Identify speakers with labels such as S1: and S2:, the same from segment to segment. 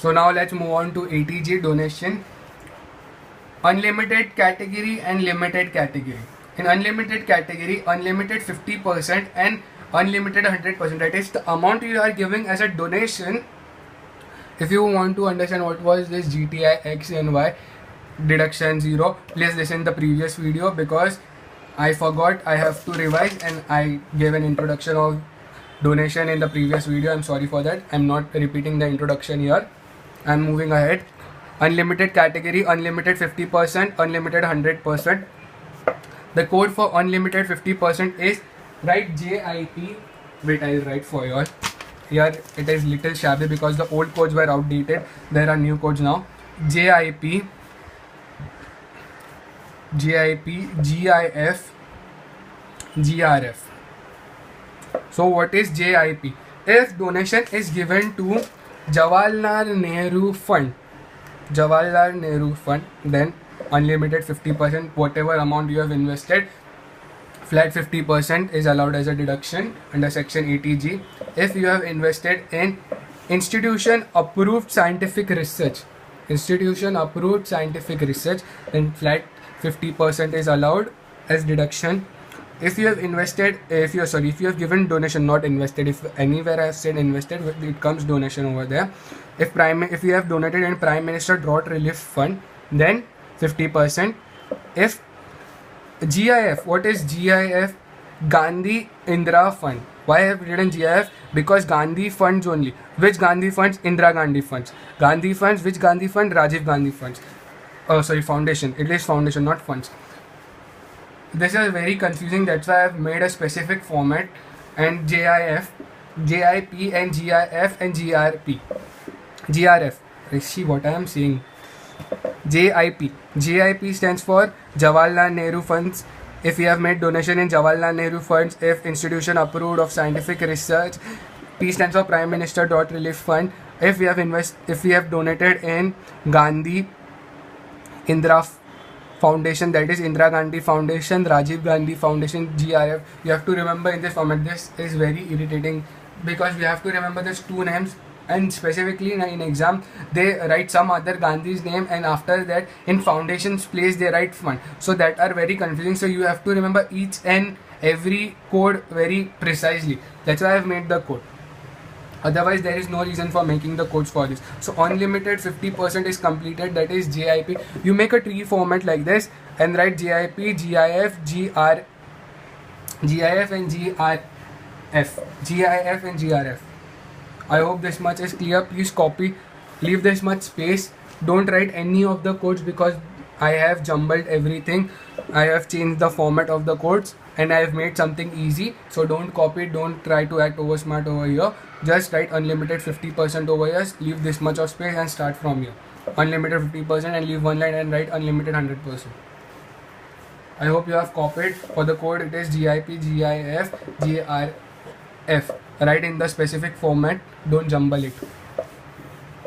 S1: So now let's move on to ATG donation. Unlimited category and limited category. In unlimited category, unlimited 50% and unlimited 100%. That is the amount you are giving as a donation. If you want to understand what was this GTI X and Y deduction 0, please listen the previous video because I forgot. I have to revise and I gave an introduction of donation in the previous video. I'm sorry for that. I'm not repeating the introduction here. I'm moving ahead. Unlimited category, unlimited 50%, unlimited 100%. The code for unlimited 50% is write JIP. Wait, I'll write for you all. Here it is little shabby because the old codes were outdated. There are new codes now. JIP, GIF, GRF. So what is JIP? If donation is given to Jawaharlal Nehru Fund, then unlimited 50%, whatever amount you have invested, flat 50% is allowed as a deduction under section 80G. If you have invested in institution approved scientific research, then flat 50% is allowed as deduction. If you have invested, if you have given donation, not invested. If anywhere I have said invested, it comes donation over there. If you have donated in Prime Minister Drought Relief Fund, then 50%. If GIF, what is GIF? Gandhi Indira Fund. Why I have written GIF? Because Gandhi funds only. Which Gandhi funds? Indira Gandhi funds. Gandhi funds. Which Gandhi fund? Rajiv Gandhi funds. Foundation. It is foundation, not funds. This is very confusing. That's why I have made a specific format. And GIP and GIF and GRF. See what I am saying. JIP stands for Jawaharlal Nehru Funds. If you have made donation in Jawaharlal Nehru Funds, if institution approved of scientific research. P stands for Prime Minister Drought Relief Fund. If we have donated in Gandhi Indira Foundation, that is Indira Gandhi Foundation, Rajiv Gandhi Foundation, GRF. You have to remember in this format. This is very irritating because we have to remember these two names. And specifically in exam they write some other Gandhi's name, and after that in foundation's place they write fund, so that are very confusing. So you have to remember each and every code very precisely. That's why I have made the code. Otherwise there is no reason for making the codes for this. So unlimited 50% is completed, that is JIP. You make a tree format like this and write JIP, GIF, GIF and GRF. I hope this much is clear. Please copy, leave this much space. Don't write any of the codes because I have jumbled everything. I have changed the format of the codes and I have made something easy. So don't copy, don't try to act over smart over here. Just write unlimited 50% over here, leave this much of space and start from here. Unlimited 50% and leave one line and write unlimited 100%. I hope you have copied. For the code it is GIP, GIF, GRF. Write in the specific format, don't jumble it.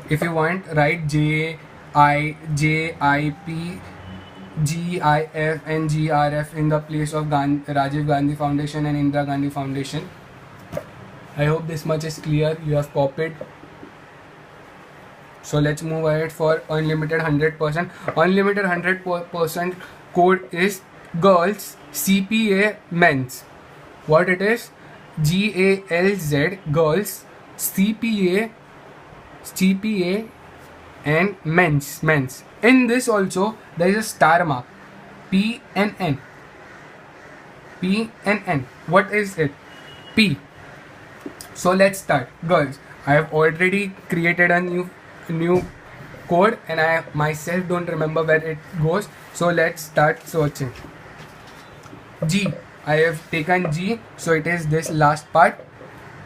S1: If you want, write JIP, GIF and GRF in the place of Rajiv Gandhi Foundation and Indira Gandhi Foundation. I hope this much is clear. You have copied. So let's move ahead for unlimited 100%. Unlimited 100% code is girls, CPA, men's. What it is? GALZ, girls, CPA and men's. In this also there is a star mark, PNN. What is it? P. So let's start. Girls, I have already created a new code and I myself don't remember where it goes. So let's start searching. G. I have taken G, so it is this last part.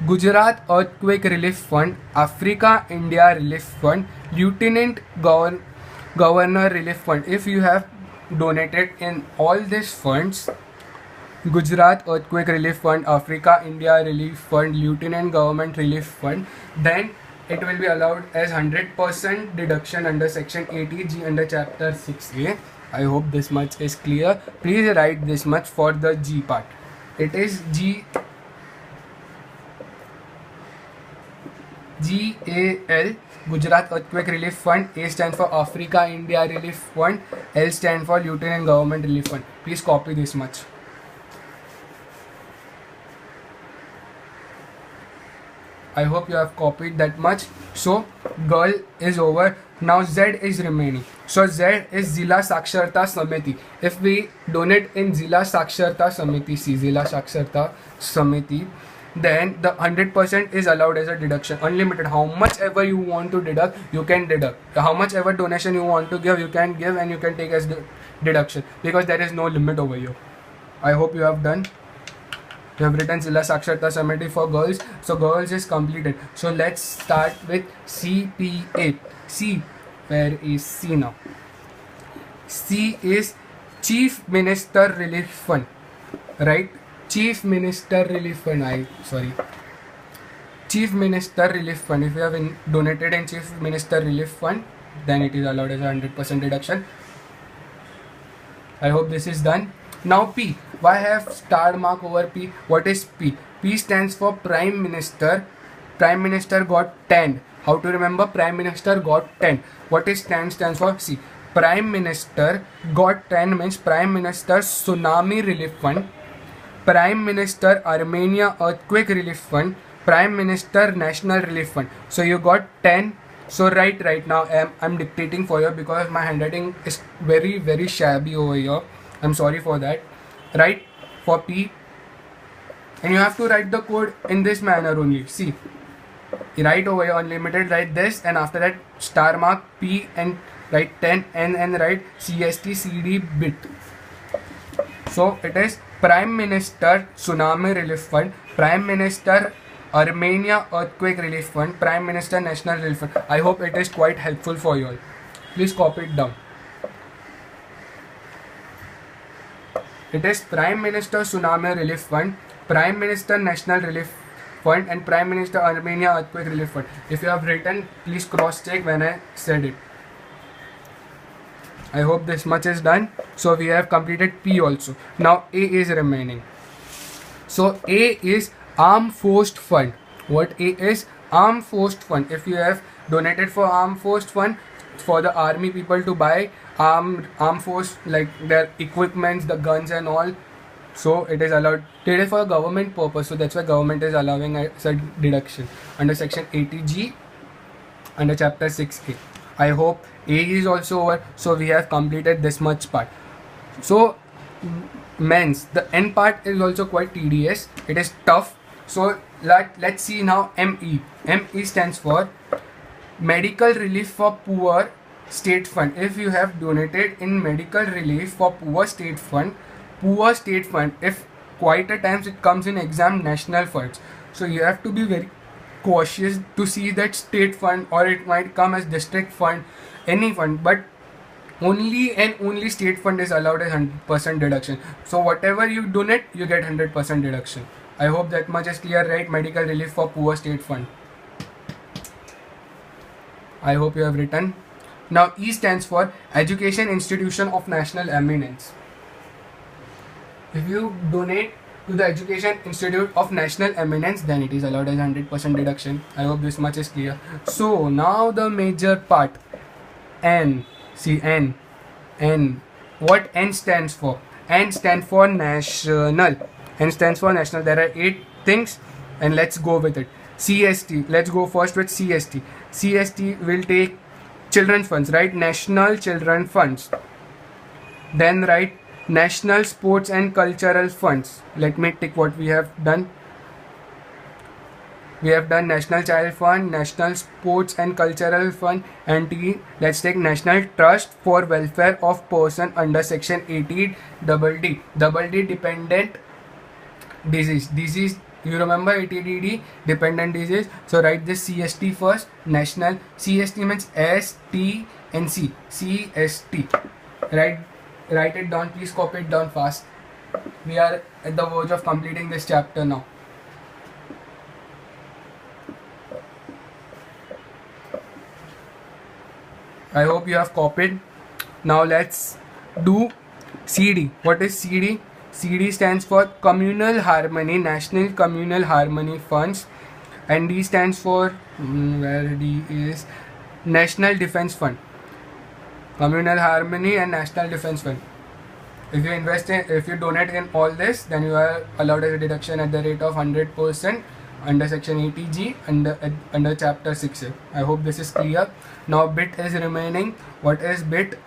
S1: Gujarat Earthquake Relief Fund, Africa India Relief Fund, Lieutenant Governor Relief Fund. If you have donated in all these funds, Gujarat Earthquake Relief Fund, Africa India Relief Fund, Lieutenant Government Relief Fund, then it will be allowed as 100% deduction under section 80G under chapter 6A. I hope this much is clear. Please write this much for the G part. It is GAL, Gujarat Earthquake Relief Fund. A stands for Africa India Relief Fund. L stands for Lieutenant Government Relief Fund. Please copy this much. I hope you have copied that much. So girl is over. Now Z is remaining. So Z is Zila Saksharta Samiti. If we donate in Zila Saksharta Samiti, see Zila Saksharta Samiti, then the 100% is allowed as a deduction. Unlimited. How much ever you want to deduct, you can deduct. How much ever donation you want to give, you can give, and you can take as deduction, because there is no limit over here. I hope you have done. You have written Zila Saksharta Samiti for girls. So girls is completed. So let's start with CPA. C, where is C now? C is Chief Minister Relief Fund, right? Chief Minister Relief Fund. Chief Minister Relief Fund. If you have donated in Chief Minister Relief Fund, then it is allowed as a 100% deduction. I hope this is done. Now P. Why have star mark over P? What is P? P stands for Prime Minister. Prime Minister got 10. How to remember? Prime Minister got 10. What is 10 stands for? C. Prime Minister got 10 means Prime Minister Tsunami Relief Fund, Prime Minister Armenia Earthquake Relief Fund, Prime Minister National Relief Fund. So you got 10. So right now I'm dictating for you because my handwriting is very shabby over here. I'm sorry for that. Write for P, and you have to write the code in this manner only. See, write over here unlimited, write this, and after that star mark P and write 10 and write CST CD bit. So it is Prime Minister Tsunami Relief Fund, Prime Minister Armenia Earthquake Relief Fund, Prime Minister National Relief Fund. I hope it is quite helpful for you all. Please copy it down. It is Prime Minister Tsunami Relief Fund, Prime Minister National Relief Fund, and Prime Minister Armenia Earthquake Relief Fund. If you have written, please cross check when I said it. I hope this much is done. So we have completed P also. Now A is remaining. So A is Armed Force Fund. What A is? Armed Force Fund. If you have donated for Armed Force Fund, for the army people to buy armed force, like their equipments, the guns and all, so it is allowed. It is for a government purpose, so that's why government is allowing a deduction under section 80G under chapter 6A. I hope A is also over. So we have completed this much part. So men's, the N part is also quite tedious. It is tough. So let's see now ME. ME stands for Medical Relief for Poor State Fund. If you have donated in Medical Relief for Poor State Fund, if quite a times it comes in exam national funds. So you have to be very cautious to see that state fund, or it might come as district fund, any fund, but only and only state fund is allowed as 100% deduction. So whatever you donate, you get 100% deduction. I hope that much is clear, right? Medical Relief for Poor State Fund. I hope you have written. Now E stands for Education Institution of National Eminence. If you donate to the Education Institute of National Eminence, then it is allowed as 100% deduction. I hope this much is clear. So now the major part. N. See N. N. What N stands for? N stands for national. N stands for national. There are 8 things, and let's go with it. CST. Let's go first with CST. CST will take children's funds, right? National Children Funds. Then write National Sports and Cultural Funds. Let me tick what we have done. We have done National Child Fund, National Sports and Cultural Fund, and T. Let's take National Trust for Welfare of Person under Section 80 DD. DD dependent disease. You remember ATDD, dependent disease. So write this CST first. National CST means S, T and C. CST. Write it down. Please copy it down fast. We are at the verge of completing this chapter now. I hope you have copied. Now let's do CD. What is CD? CD stands for Communal Harmony, National Communal Harmony Funds, and D stands for where D is National Defense Fund, Communal Harmony and National Defense Fund. If you donate in all this, then you are allowed a deduction at the rate of 100% under section 80G under chapter 6A. I hope this is clear. Now bit is remaining. What is bit?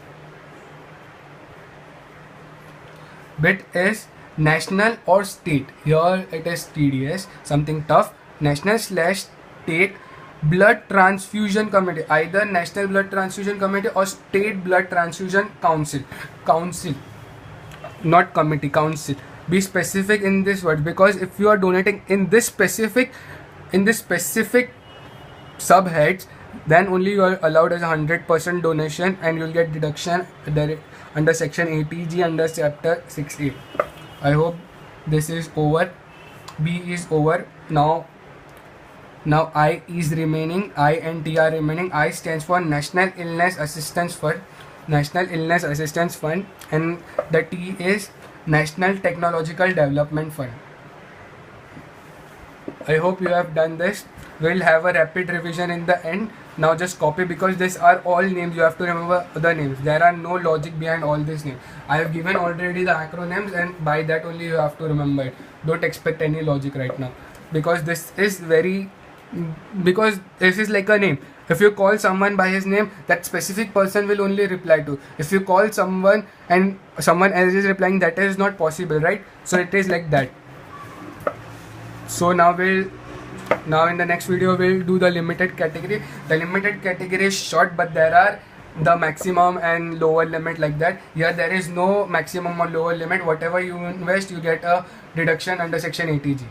S1: Bit is national or state. Here it is TDS, something tough. National/state blood transfusion committee, either National Blood Transfusion Committee or State Blood Transfusion Council. Council, not committee, council. Be specific in this word, because if you are donating in this specific subheads, then only you are allowed as 100% donation, and you'll get deduction under section 80G under chapter 6A. I hope this is over. B is over. Now I is remaining. I and T are remaining. I stands for National Illness Assistance Fund. National Illness Assistance Fund, and the T is National Technological Development Fund. I hope you have done this. We'll have a rapid revision in the end. Now just copy, because these are all names. You have to remember the names. There are no logic behind all these names. I have given already the acronyms, and by that only you have to remember it. Don't expect any logic right now, because this is like a name. If you call someone by his name, that specific person will only reply to. If you call someone and someone else is replying, that is not possible, right? So it is like that. So now in the next video we'll do the limited category. The limited category is short, but there are the maximum and lower limit like that. Here there is no maximum or lower limit. Whatever you invest, you get a deduction under section 80G.